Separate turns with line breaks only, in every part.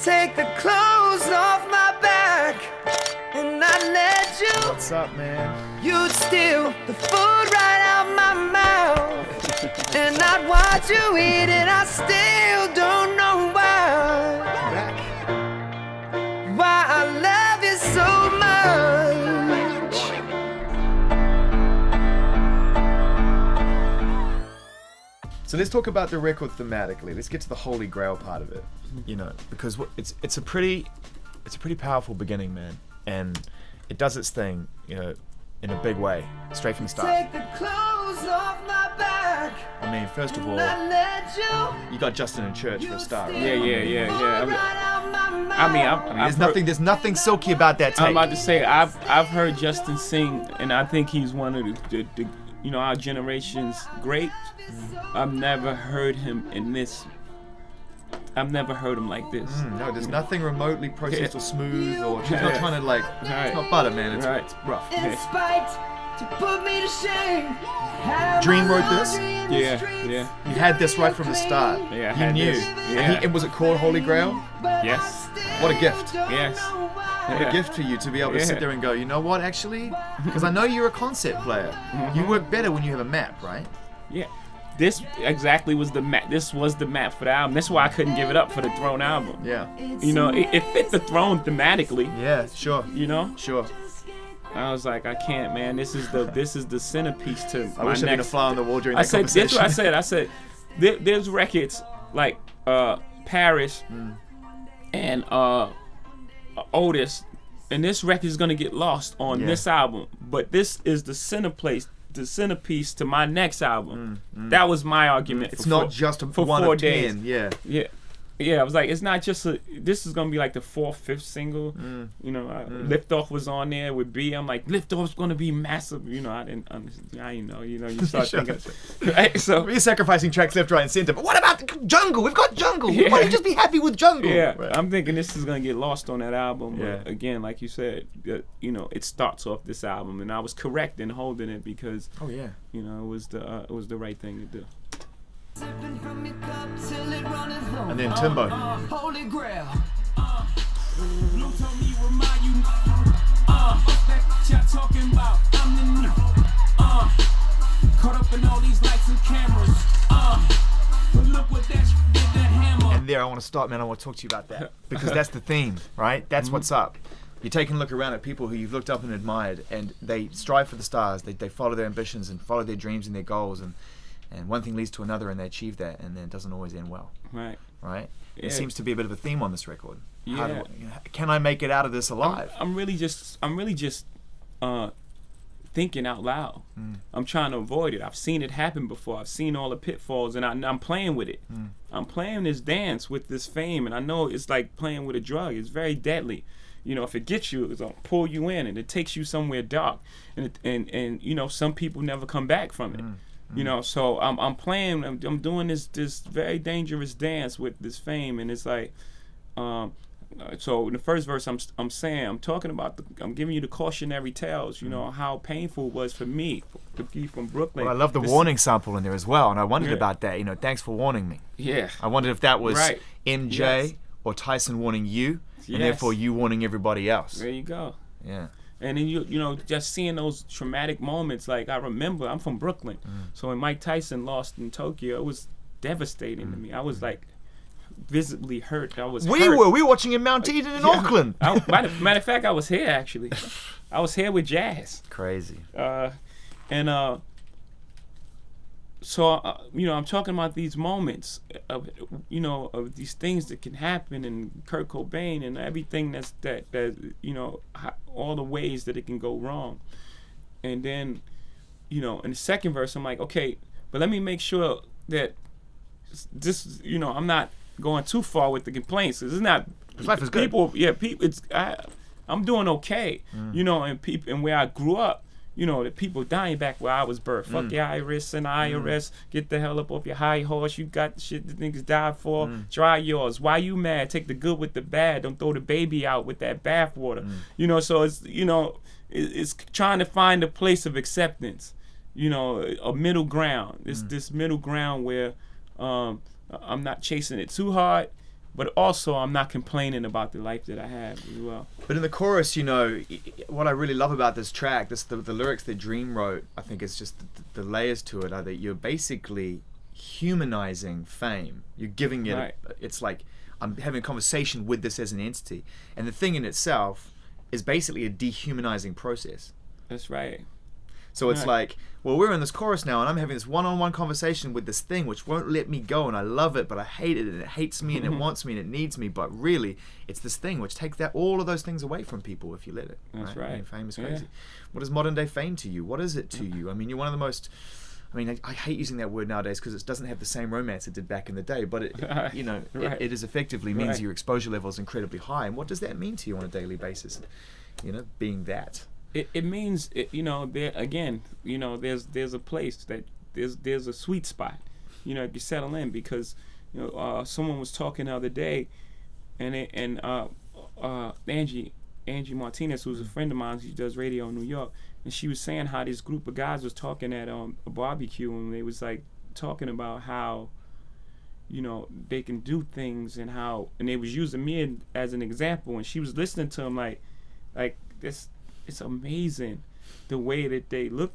take the clothes off my back and I let you.
What's up, man?
You'd steal the food right out my mouth, and I'd watch you eat it. I still don't know why.
Back.
Why I love you so much.
So let's talk about the record thematically. Let's get to the Holy Grail part of it. You know, because it's a pretty powerful beginning, man, and it does its thing, you know, in a big way, straight from the start.
Take the clothes off my back.
I mean, first of all,
I let
you got Justin in church for a start. Right?
Yeah.
There's nothing silky about that tape.
I'm about to say I've heard Justin sing, and I think he's one of the you know, our generation's greats. I've never heard him in this. I've never heard him like this.
No, there's nothing remotely processed or smooth, or she's not trying to like. It's not butter, man. It's rough.
in spite to put me to shame.
Dream wrote this.
Yeah.
You had this right from the start.
Yeah, I
you
had
knew.
this.
And was it called Holy Grail?
Yes.
What a gift.
Yes.
What a gift for you to be able to sit there and go, you know what, actually? Because I know you're a concept player. You work better when you have a map, right?
Yeah. This exactly was the map. This was the map for the album. That's why I couldn't give it up for the Throne album.
Yeah.
You know, it fit the Throne thematically.
Yeah, sure.
You know?
Sure.
I was like, I can't, man. This is the centerpiece to
I
my
wish I'd been a
next.
fly on the wall during that conversation.
That's what I said. There's records like Paris and Otis, and this record is gonna get lost on this album. But this is the centerpiece to my next album. That was my argument.
It's not just for one
4
of
days.
10.
Yeah. I was like, it's not just this is gonna be like the 4th, 5th single. You know, Liftoff was on there with B. I'm like, Liftoff's gonna be massive. You know, I didn't know. You know, you start thinking. Right? So
we're sacrificing tracks left, right, and center. But what about the Jungle? We've got Jungle. Why don't you just be happy with Jungle?
Yeah,
right.
I'm thinking this is gonna get lost on that album.
Yeah.
But again, like you said, you know, it starts off this album, and I was correct in holding it because you know, it was the right thing to do.
And then Timbo.
Holy Grail.
Caught up in all these lights and cameras. But look what that did to Hammer.
And there, I want to stop, man. I want to talk to you about that because that's the theme, right? That's what's up. You're taking a look around at people who you've looked up and admired, and they strive for the stars. They follow their ambitions and follow their dreams and their goals, and one thing leads to another, and they achieve that, and then it doesn't always end well.
Right.
It seems to be a bit of a theme on this record.
Yeah.
Can I make it out of this alive?
I'm really just thinking out loud. I'm trying to avoid it. I've seen it happen before. I've seen all the pitfalls, and I'm playing with it. I'm playing this dance with this fame, and I know it's like playing with a drug. It's very deadly. You know, if it gets you, it's gonna pull you in, and it takes you somewhere dark. And you know, some people never come back from it. You know, so I'm playing. I'm doing this very dangerous dance with this fame, and it's like, so in the first verse, I'm saying, I'm talking about, I'm giving you the cautionary tales. You know how painful it was for me to be from Brooklyn.
Well, I love the warning sample in there as well, and I wondered about that. You know, thanks for warning me.
Yeah.
I wondered if that was MJ
Yes.
or Tyson warning you, and
Yes.
therefore you warning everybody else.
There you go.
Yeah.
And then you know, just seeing those traumatic moments. Like I remember, I'm from Brooklyn, so when Mike Tyson lost in Tokyo, it was devastating to me. I was like visibly hurt.
We were watching in Mount Eden in Auckland.
Matter of fact, I was here actually. I was here with Jazz.
Crazy.
So you know, I'm talking about these moments of, you know, of these things that can happen, and Kurt Cobain and everything that you know, all the ways that it can go wrong. And then, you know, in the second verse, I'm like, okay, but let me make sure that this, you know, I'm not going too far with the complaints. It's not.
Life is good.
People. I'm doing okay, you know, and where I grew up. You know, the people dying back where I was birthed. Fuck your IRS and IRS. Get the hell up off your high horse. You got the shit that niggas died for. Try yours. Why you mad? Take the good with the bad. Don't throw the baby out with that bathwater. You know, so it's, you know, it's trying to find a place of acceptance. You know, a middle ground. It's this middle ground where I'm not chasing it too hard, but also I'm not complaining about the life that I have as well.
But in the chorus, what I really love about this track, the lyrics that Dream wrote, I think it's just the layers to it are that you're basically humanizing fame. You're giving it,
Right.
It's like I'm having a conversation with this as an entity. And the thing in itself is basically a dehumanizing process.
That's right.
So it's
Right.
like, well, we're in this chorus now, and I'm having this one-on-one conversation with this thing which won't let me go, and I love it, but I hate it, and it hates me, and it wants me, and it needs me. But really, it's this thing which takes all of those things away from people if you let it.
That's right.
And fame is
Yeah.
crazy. What is modern day fame to you? What is it to you? I mean, you're one of the most. I mean, I hate using that word nowadays because it doesn't have the same romance it did back in the day. But
Right.
it is effectively means
Right.
your exposure level is incredibly high. And what does that mean to you on a daily basis? Being that.
It means there again, there's a place that there's a sweet spot, if you settle in, because someone was talking the other day, and Angie Martinez, who's a friend of mine, she does radio in New York, and she was saying how this group of guys was talking at a barbecue, and they was like talking about how they can do things, and they was using me as an example, and she was listening to them like this. It's amazing the way that they look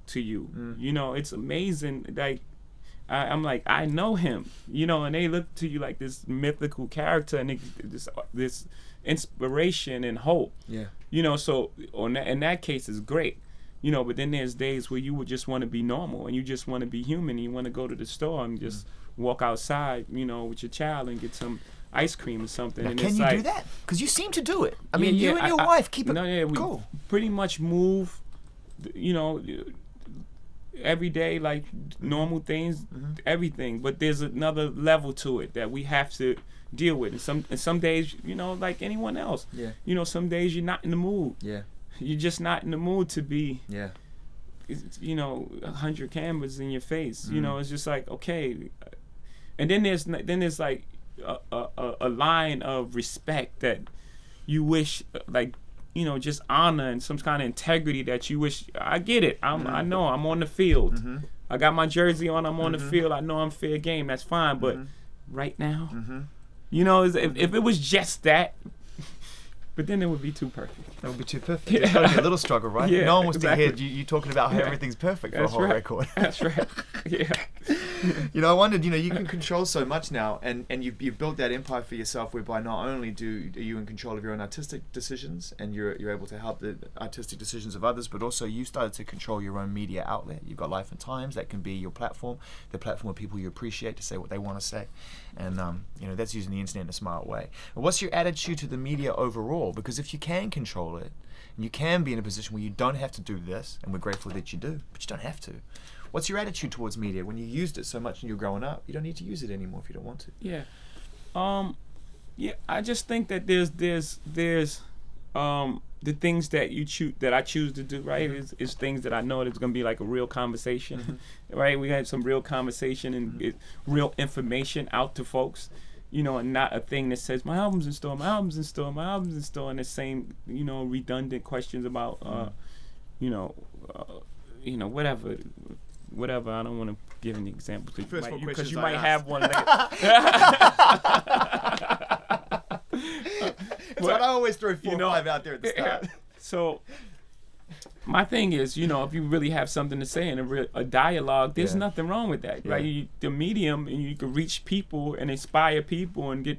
to you. It's amazing. Like I'm like, I know him, and they look to you like this mythical character, and this inspiration and hope.
Yeah.
So in that case, it's great. But then there's days where you would just want to be normal, and you just want to be human, and you want to go to the store and just walk outside, with your child and get some ice cream or something.
Now,
and
can
it's
you
like,
do that? Because you seem to do it. I
Yeah,
mean, you
yeah,
and your wife keep it
we
cool.
pretty much move, every day like normal things, everything. But there's another level to it that we have to deal with. And some days, like anyone else.
Yeah.
Some days you're not in the mood.
Yeah.
You're just not in the mood to be.
Yeah.
100 cameras in your face. It's just like, okay. And then there's like a line of respect that you wish, just honor and some kind of integrity that you wish. I get it. I know I'm on the field. I got my jersey on. I'm on the field. I know I'm fair game. That's fine. But right now, if it was just that, but then it would be too perfect.
That would be too perfect. There's got to be a little struggle, right?
Yeah,
no one wants
exactly.
to hear you talking about how everything's perfect for a whole record.
That's right. Yeah.
I wondered, you can control so much now, and you've built that empire for yourself, whereby not only are you in control of your own artistic decisions, and you're able to help the artistic decisions of others, but also you started to control your own media outlet. You've got Life and Times, that can be your platform, the platform of people you appreciate to say what they want to say, and that's using the internet in a smart way. But what's your attitude to the media overall? Because if you can control it, and you can be in a position where you don't have to do this, and we're grateful that you do, but you don't have to. What's your attitude towards media? When you used it so much and you're growing up, you don't need to use it anymore if you don't want to.
Yeah. I just think that there's the things that I choose to do, right, is things that I know there's gonna be like a real conversation, right? We had some real conversation and real information out to folks, and not a thing that says my album's in store, my album's in store, my album's in store, and the same, redundant questions about, whatever. I don't want to give an example because you might have one.
But I always throw 4 or 5 out there at the start.
So my thing is, if you really have something to say in a dialogue, there's nothing wrong with that, right? The medium, and you can reach people and inspire people and get,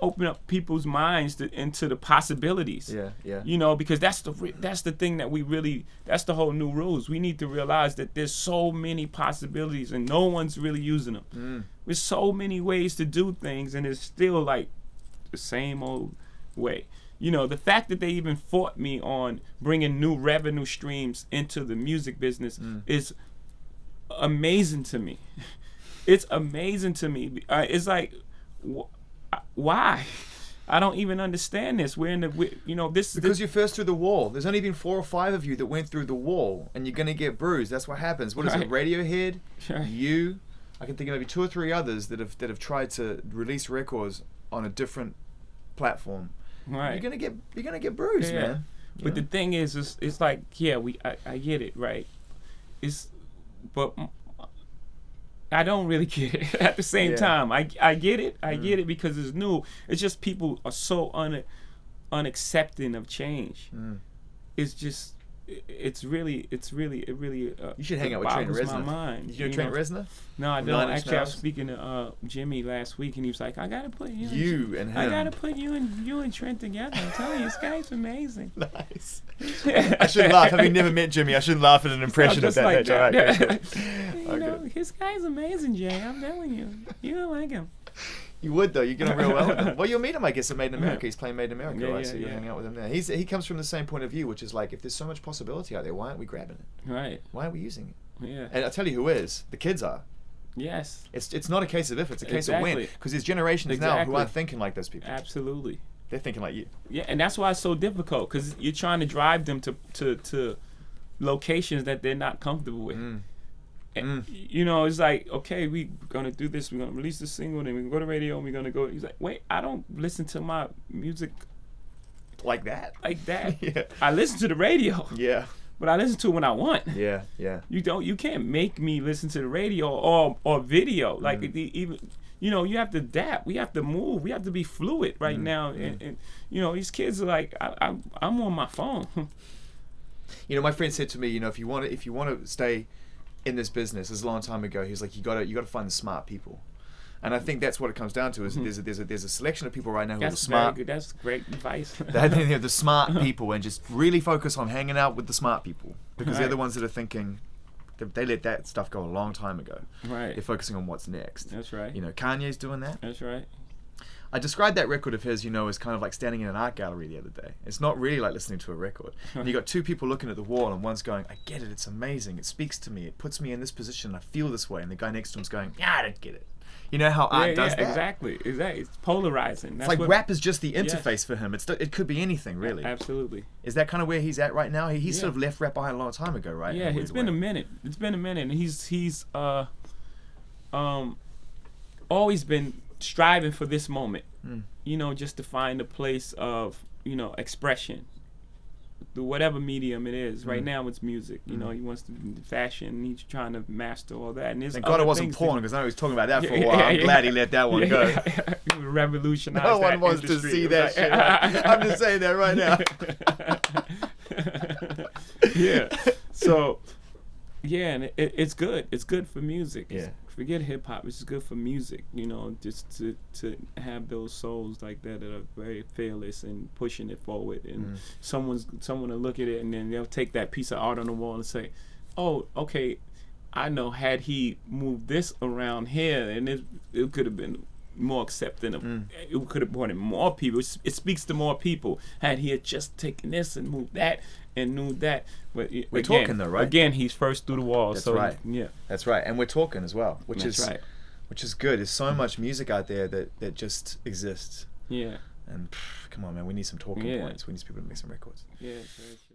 open up people's minds into the possibilities. Because that's the thing that that's the whole new rules. We need to realize that there's so many possibilities and no one's really using them. There's so many ways to do things, and it's still like the same old way. The fact that they even fought me on bringing new revenue streams into the music business is amazing to me. It's amazing to me. It's like, why? I don't even understand this. We're in the,
because you're first through the wall. There's only been 4 or 5 of you that went through the wall, and you're gonna get bruised. That's what happens. What is it? Radiohead, you. I can think of maybe 2 or 3 others that have tried to release records on a different platform.
Right.
You're gonna get bruised, man.
But the thing is, it's like, I get it, right? But I don't really get it. At the same
Yeah.
time, I get it. I get it because it's new. It's just people are so unaccepting of change. It's just, it really
You should hang
it
out with Trent
boggles my
Reznor.
mind.
You know Trent Reznor?
No, I
From
don't.
9 Inch
Actually, I was
Nails?
speaking to Jimmy last week, and he was like, "I gotta put you
And him.
I gotta put you and Trent together. I'm telling you, this guy's amazing."
Nice. I shouldn't laugh. Having never met Jimmy, I shouldn't laugh at an impression of
Just
that
like
nature. All
that.
right, good.
You know, his guy's amazing, Jay. I'm telling you, you don't like him.
You would though. You get on real well with him. Well, you'll meet him, I guess, at Made in America. He's playing Made in America,
Yeah,
right?
yeah,
So you'll
yeah.
hang out with him there. He comes from the same point of view, which is like, if there's so much possibility out there, why aren't we grabbing it?
Right.
Why aren't we using it?
Yeah.
And I'll tell you who is. The kids are.
Yes.
It's not a case of if, it's a case of when.
Exactly.
Because there's generations now who
Exactly.
aren't thinking like those people.
Absolutely.
They're thinking like you.
Yeah, and that's why it's so difficult, because you're trying to drive them to locations that they're not comfortable with. And, you know, it's like, okay, we're gonna do this. We're gonna release the single, then we can go to radio, and we're gonna go. He's like, wait, I don't listen to my music
Like that?
like that.
Yeah.
I listen to the radio,
Yeah.
but I listen to it when I want.
Yeah. Yeah.
You can't make me listen to the radio or video. Like even, you know, you have to adapt. We have to move. We have to be fluid right now. And you know, these kids are like, I'm on my phone.
You know, my friend said to me, you know, if you want to stay in this business, this is a long time ago, he's like, you gotta find the smart people. And I think that's what it comes down to, is there's a selection of people right now who are the
That's
smart.
very good. That's great advice.
They're the smart people, and just really focus on hanging out with the smart people, because they're the
Right.
ones that are thinking. They let that stuff go a long time ago.
Right.
They're focusing on what's next.
That's right.
You know, Kanye's doing that.
That's right.
I described that record of his, you know, as kind of like standing in an art gallery the other day. It's not really like listening to a record. And you got two people looking at the wall, and one's going, I get it, it's amazing, it speaks to me, it puts me in this position, I feel this way. And the guy next to him's going, yeah, I don't get it. You know how art does that?
Exactly. It's polarizing. That's
It's like
what,
rap is just the interface for him. It could be anything, really.
Absolutely.
Is that kind of where he's at right now? He
Yeah.
sort of left rap behind a long time ago, right?
Yeah,
In a
it's
weird
been a
way.
minute. It's been a minute. And he's always been striving for this moment. You know, just to find a place of, you know, expression. Whatever medium it is. Right now it's music. You know, he wants to do fashion. He's trying to master all that. And there's
Thank God
other
it wasn't
things
porn,
that-
because I know he was talking about that for a
Yeah,
while. I'm
yeah,
glad
yeah.
he let that one
Yeah,
go.
He revolutionized
No one
that
wants to
industry.
see
It
that
was
shit.
like-
I'm just saying that right now.
Yeah. So, yeah, and it's good. It's good for music.
Yeah.
Forget hip hop. It's good for music. You know, just to have those souls like that are very fearless and pushing it forward. And someone will look at it, and then they'll take that piece of art on the wall and say, "Oh, okay, I know. Had he moved this around here, and it could have been more accepting of. It could have brought in more people. It speaks to more people. Had he had just taken this and moved that and knew that." But
We're talking though, right?
Again, he's first through the wall.
That's
so
right.
Yeah.
That's right, and we're talking as well, which
That's
is
right.
which is good. There's so much music out there that just exists,
Yeah.
and come on, man, we need some talking
Yeah.
points. We need people to make some records.
Yeah. Very true.